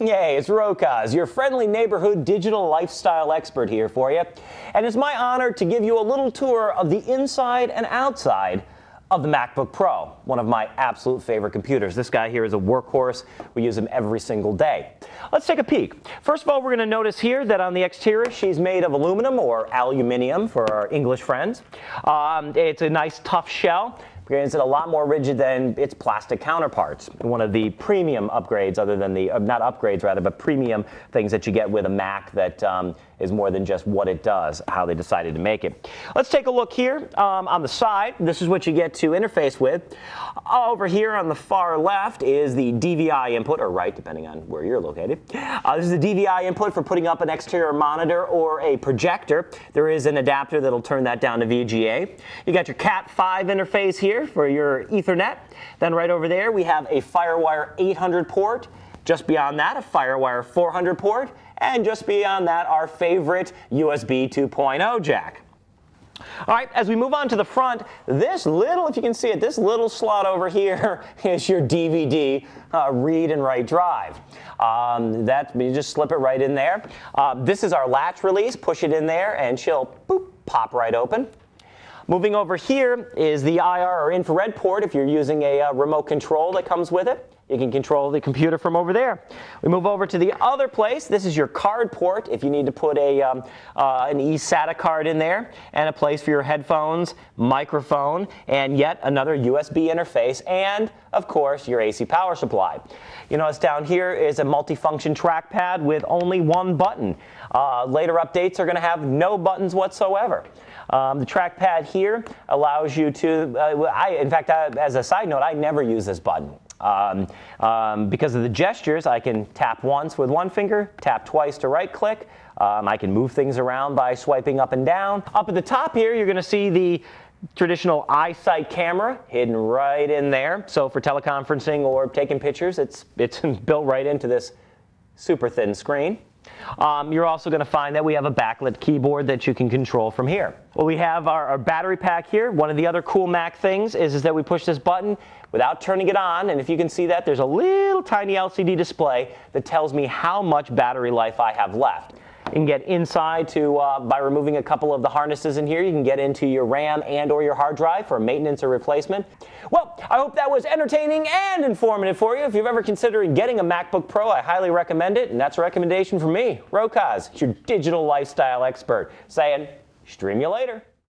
Yay, it's Rokaz, your friendly neighborhood digital lifestyle expert here for you. And it's my honor to give you a little tour of the inside and outside of the MacBook Pro, one of my absolute favorite computers. This guy here is a workhorse. We use him every single day. Let's take a peek. First of all, we're going to notice here that on the exterior, she's made of aluminum or aluminium for our English friends. It's a nice tough shell. It's a lot more rigid than its plastic counterparts. One of the premium upgrades, other than the, not upgrades rather, but premium things that you get with a Mac that is more than just what it does, how they decided to make it. Let's take a look here on the side. This is what you get to interface with. Over here on the far left is the DVI input, or right, depending on where you're located. This is the DVI input for putting up an exterior monitor or a projector. There is an adapter that'll turn that down to VGA. You got your Cat 5 interface here for your Ethernet. Then right over there we have a FireWire 800 port. Just beyond that, a FireWire 400 port. And just beyond that, our favorite USB 2.0 jack. All right, as we move on to the front, this little, if you can see it, this little slot over here is your DVD read and write drive. You just slip it right in there. This is our latch release. Push it in there and she'll boop, pop right open. Moving over here is the IR or infrared port if you're using a remote control that comes with it. You can control the computer from over there. We move over to the other place. This is your card port if you need to put an eSATA card in there, and a place for your headphones, microphone, and yet another USB interface, and of course your AC power supply. You notice down here is a multifunction trackpad with only one button. Later updates are going to have no buttons whatsoever. The trackpad here allows you to, in fact, as a side note, I never use this button. Because of the gestures, I can tap once with one finger, tap twice to right click. I can move things around by swiping up and down. Up at the top here, you're going to see the traditional iSight camera hidden right in there. So for teleconferencing or taking pictures, it's built right into this super thin screen. You're also going to find that we have a backlit keyboard that you can control from here. Well, we have our battery pack here. One of the other cool Mac things is that we push this button without turning it on, and if you can see that, there's a little tiny LCD display that tells me how much battery life I have left. You can get inside by removing a couple of the harnesses in here. You can get into your RAM and or your hard drive for maintenance or replacement. Well, I hope that was entertaining and informative for you. If you've ever considered getting a MacBook Pro, I highly recommend it, and that's a recommendation from me, Rokaz, your digital lifestyle expert, saying, stream you later.